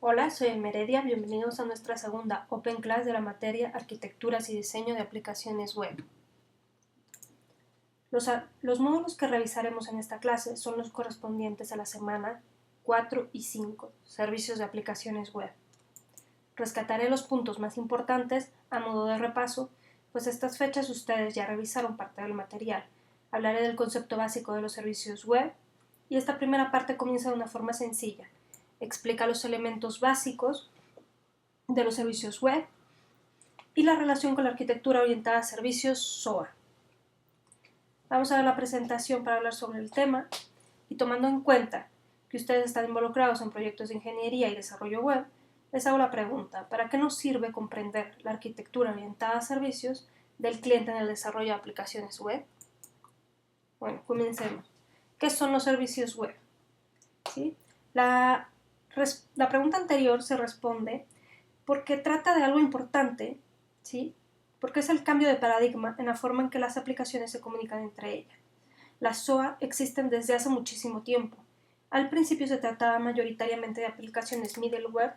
Hola, soy Meredia, bienvenidos a nuestra segunda Open Class de la materia Arquitecturas y Diseño de Aplicaciones Web. Los módulos que revisaremos en esta clase son los correspondientes a la semana 4 y 5, Servicios de Aplicaciones Web. Rescataré los puntos más importantes a modo de repaso, pues estas fechas ustedes ya revisaron parte del material. Hablaré del concepto básico de los servicios web y esta primera parte comienza de una forma sencilla. Explica los elementos básicos de los servicios web y la relación con la arquitectura orientada a servicios SOA. Vamos a ver la presentación para hablar sobre el tema y tomando en cuenta que ustedes están involucrados en proyectos de ingeniería y desarrollo web, les hago la pregunta, ¿para qué nos sirve comprender la arquitectura orientada a servicios del cliente en el desarrollo de aplicaciones web? Bueno, comencemos. ¿Qué son los servicios web? ¿Sí? La pregunta anterior se responde porque trata de algo importante, ¿sí? Porque es el cambio de paradigma en la forma en que las aplicaciones se comunican entre ellas. Las SOA existen desde hace muchísimo tiempo. Al principio se trataba mayoritariamente de aplicaciones middleware,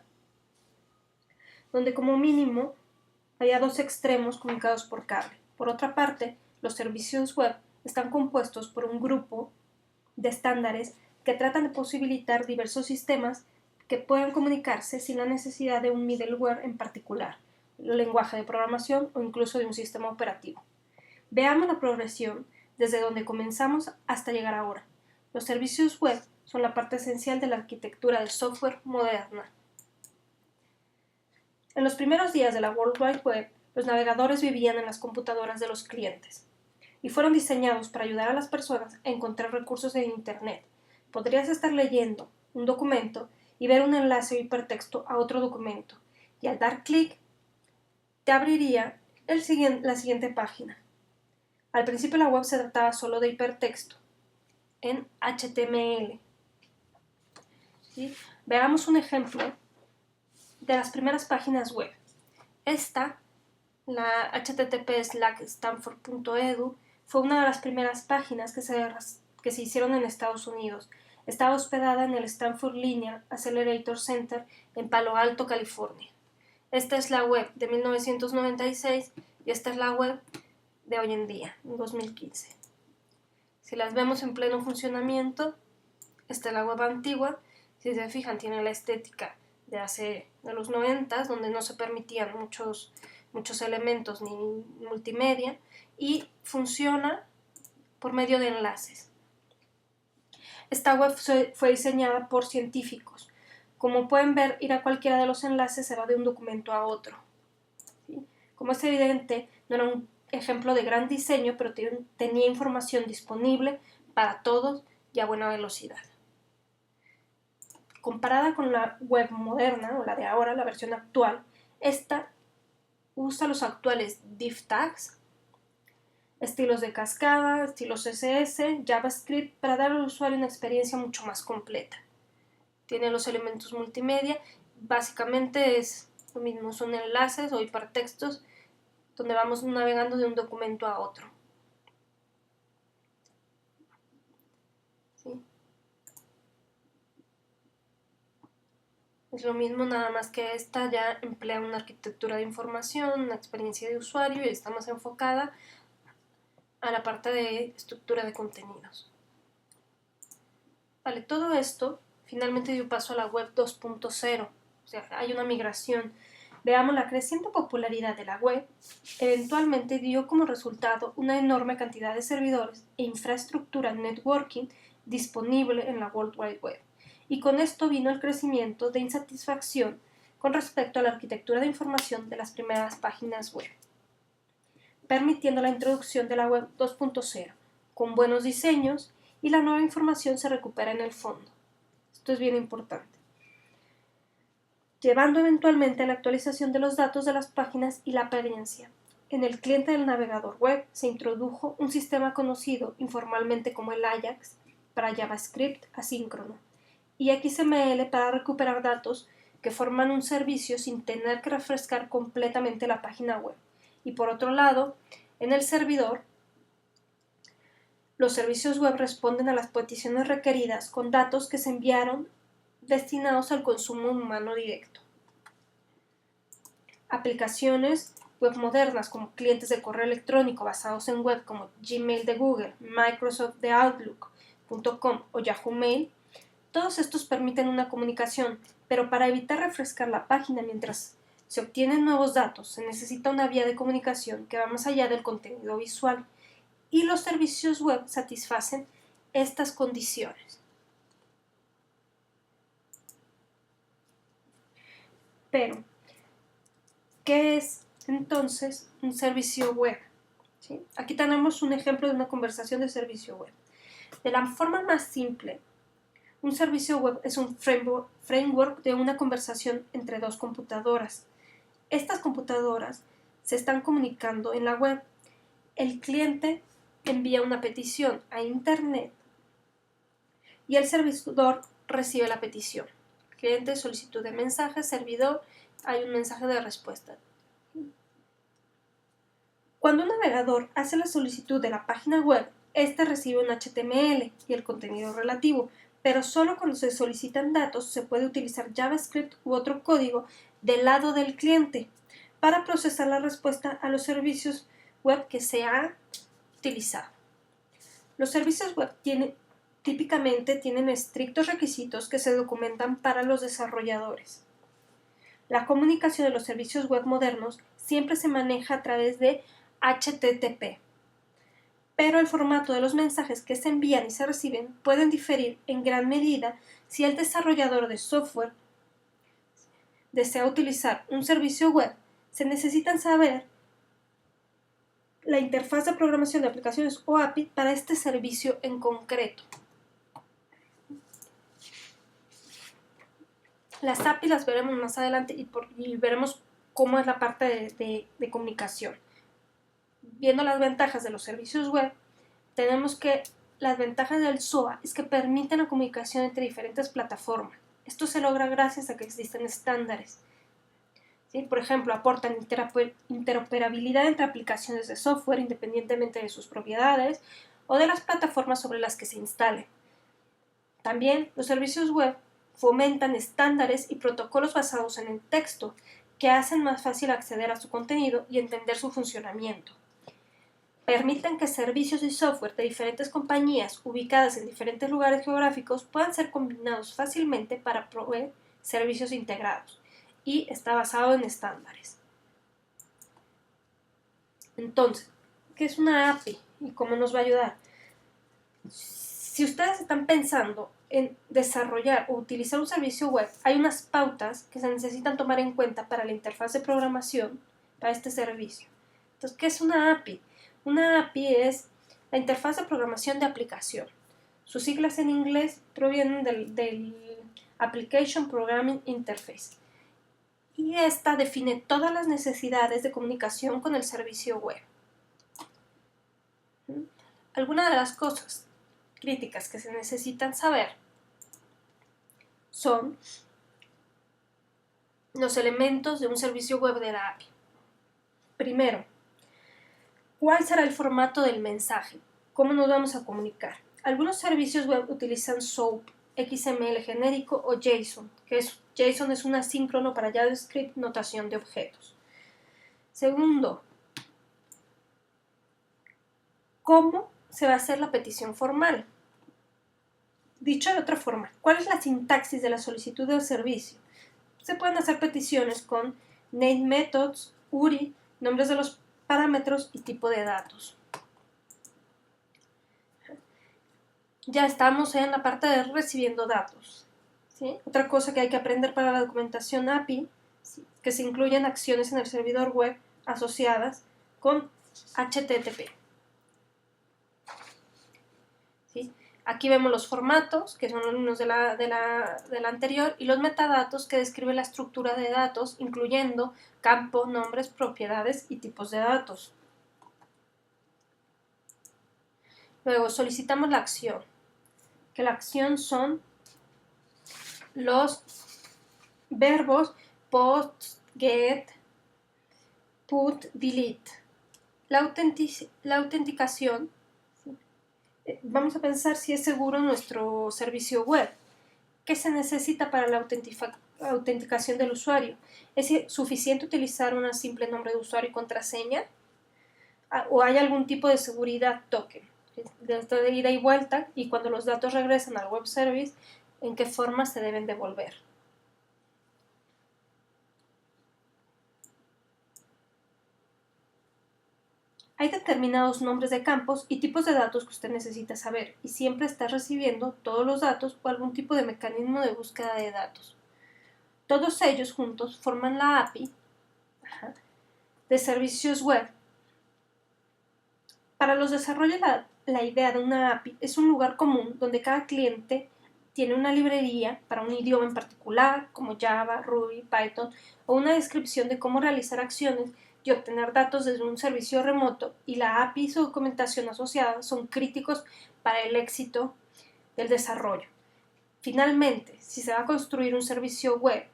donde como mínimo había dos extremos comunicados por cable. Por otra parte, los servicios web están compuestos por un grupo de estándares que tratan de posibilitar diversos sistemas que puedan comunicarse sin la necesidad de un middleware en particular, un lenguaje de programación o incluso de un sistema operativo. Veamos la progresión desde donde comenzamos hasta llegar ahora. Los servicios web son la parte esencial de la arquitectura del software moderna. En los primeros días de la World Wide Web, los navegadores vivían en las computadoras de los clientes y fueron diseñados para ayudar a las personas a encontrar recursos en Internet. Podrías estar leyendo un documento y ver un enlace o hipertexto a otro documento, y al dar clic te abriría la siguiente página. Al principio la web se trataba solo de hipertexto en HTML. ¿Sí? Veamos un ejemplo de las primeras páginas web. Esta, la http://stanford.edu, fue una de las primeras páginas que se hicieron en Estados Unidos. Estaba hospedada en el Stanford Linear Accelerator Center en Palo Alto, California. Esta es la web de 1996 y esta es la web de hoy en día, en 2015. Si las vemos en pleno funcionamiento, esta es la web antigua. Si se fijan, tiene la estética de los 90, donde no se permitían muchos elementos ni multimedia, y funciona por medio de enlaces. Esta web fue diseñada por científicos. Como pueden ver, ir a cualquiera de los enlaces se va de un documento a otro. ¿Sí? Como es evidente, no era un ejemplo de gran diseño, pero tenía información disponible para todos y a buena velocidad. Comparada con la web moderna, o la de ahora, la versión actual, esta usa los actuales div tags, estilos de cascada, estilos CSS, JavaScript para dar al usuario una experiencia mucho más completa. Tiene los elementos multimedia, básicamente es lo mismo, son enlaces o hipertextos donde vamos navegando de un documento a otro. ¿Sí? Es lo mismo, nada más que esta ya emplea una arquitectura de información, una experiencia de usuario y está más enfocada a la parte de estructura de contenidos. Vale, todo esto finalmente dio paso a la web 2.0, o sea, hay una migración. Veamos, la creciente popularidad de la web eventualmente dio como resultado una enorme cantidad de servidores e infraestructura networking disponible en la World Wide Web. Y con esto vino el crecimiento de insatisfacción con respecto a la arquitectura de información de las primeras páginas web, permitiendo la introducción de la web 2.0 con buenos diseños y la nueva información se recupera en el fondo. Esto es bien importante, llevando eventualmente a la actualización de los datos de las páginas y la apariencia. En el cliente del navegador web se introdujo un sistema conocido informalmente como el Ajax para JavaScript asíncrono y XML para recuperar datos que forman un servicio sin tener que refrescar completamente la página web. Y por otro lado, en el servidor, los servicios web responden a las peticiones requeridas con datos que se enviaron destinados al consumo humano directo. Aplicaciones web modernas como clientes de correo electrónico basados en web como Gmail de Google, Microsoft de Outlook.com o Yahoo Mail, todos estos permiten una comunicación, pero para evitar refrescar la página mientras se obtienen nuevos datos, se necesita una vía de comunicación que va más allá del contenido visual, y los servicios web satisfacen estas condiciones. Pero, ¿qué es entonces un servicio web? ¿Sí? Aquí tenemos un ejemplo de una conversación de servicio web. De la forma más simple, un servicio web es un framework de una conversación entre dos computadoras. Estas computadoras se están comunicando en la web. El cliente envía una petición a Internet y el servidor recibe la petición. Cliente, solicitud de mensaje, servidor, hay un mensaje de respuesta. Cuando un navegador hace la solicitud de la página web, este recibe un HTML y el contenido relativo, pero solo cuando se solicitan datos se puede utilizar JavaScript u otro código del lado del cliente para procesar la respuesta a los servicios web que se ha utilizado. Los servicios web típicamente tienen estrictos requisitos que se documentan para los desarrolladores. La comunicación de los servicios web modernos siempre se maneja a través de HTTP, pero el formato de los mensajes que se envían y se reciben pueden diferir en gran medida si el desarrollador de software desea utilizar un servicio web. Se necesitan saber la interfaz de programación de aplicaciones o API para este servicio en concreto. Las API las veremos más adelante y veremos cómo es la parte de comunicación. Viendo las ventajas de los servicios web, tenemos que las ventajas del SOA es que permiten la comunicación entre diferentes plataformas. Esto se logra gracias a que existen estándares. ¿Sí? Por ejemplo, aportan interoperabilidad entre aplicaciones de software independientemente de sus propiedades o de las plataformas sobre las que se instalen. También los servicios web fomentan estándares y protocolos basados en el texto que hacen más fácil acceder a su contenido y entender su funcionamiento. Permiten que servicios y software de diferentes compañías ubicadas en diferentes lugares geográficos puedan ser combinados fácilmente para proveer servicios integrados y está basado en estándares. Entonces, ¿qué es una API y cómo nos va a ayudar? Si ustedes están pensando en desarrollar o utilizar un servicio web, hay unas pautas que se necesitan tomar en cuenta para la interfaz de programación para este servicio. Entonces, ¿qué es una API? Una API es la interfaz de programación de aplicación. Sus siglas en inglés provienen del Application Programming Interface. Y esta define todas las necesidades de comunicación con el servicio web. Algunas de las cosas críticas que se necesitan saber son los elementos de un servicio web de la API. Primero, ¿cuál será el formato del mensaje? ¿Cómo nos vamos a comunicar? Algunos servicios web utilizan SOAP, XML genérico o JSON, JSON es un asíncrono para JavaScript, notación de objetos. Segundo, ¿cómo se va a hacer la petición formal? Dicho de otra forma, ¿cuál es la sintaxis de la solicitud del servicio? Se pueden hacer peticiones con name methods, URI, nombres de los parámetros y tipo de datos. Ya estamos en la parte de recibiendo datos. ¿Sí? Otra cosa que hay que aprender para la documentación API, ¿sí? Que se incluyen acciones en el servidor web asociadas con HTTP. ¿Sí? Aquí vemos los formatos, que son los mismos de la anterior, y los metadatos, que describen la estructura de datos, incluyendo campos, nombres, propiedades y tipos de datos. Luego solicitamos la acción, que la acción son los verbos post, get, put, delete. La autenticación, vamos a pensar si es seguro nuestro servicio web. ¿Qué se necesita para la autenticación del usuario? ¿Es suficiente utilizar un simple nombre de usuario y contraseña? ¿O hay algún tipo de seguridad token? De ida y vuelta, y cuando los datos regresan al web service, ¿en qué forma se deben devolver? Hay determinados nombres de campos y tipos de datos que usted necesita saber, y siempre está recibiendo todos los datos o algún tipo de mecanismo de búsqueda de datos. Todos ellos juntos forman la API de servicios web. Para los desarrolladores, la idea de una API es un lugar común donde cada cliente tiene una librería para un idioma en particular, como Java, Ruby, Python, o una descripción de cómo realizar acciones y obtener datos desde un servicio remoto, y la API y su documentación asociada son críticos para el éxito del desarrollo. Finalmente, si se va a construir un servicio web,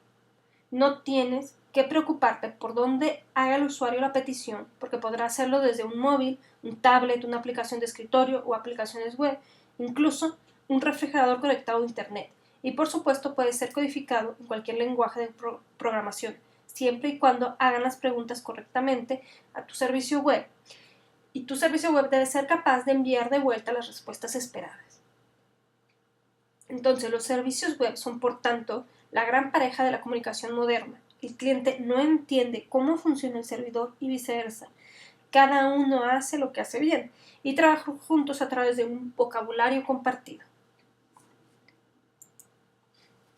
no tienes que preocuparte por dónde haga el usuario la petición, porque podrá hacerlo desde un móvil, un tablet, una aplicación de escritorio o aplicaciones web, incluso un refrigerador conectado a Internet. Y por supuesto puede ser codificado en cualquier lenguaje de programación, siempre y cuando hagan las preguntas correctamente a tu servicio web. Y tu servicio web debe ser capaz de enviar de vuelta las respuestas esperadas. Entonces, los servicios web son, por tanto, la gran pareja de la comunicación moderna. El cliente no entiende cómo funciona el servidor y viceversa. Cada uno hace lo que hace bien y trabajan juntos a través de un vocabulario compartido.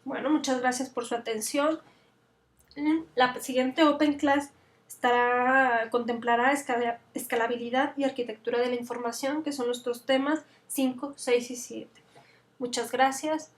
Bueno, muchas gracias por su atención. La siguiente Open Class contemplará escalabilidad y arquitectura de la información, que son nuestros temas 5, 6 y 7. Muchas gracias.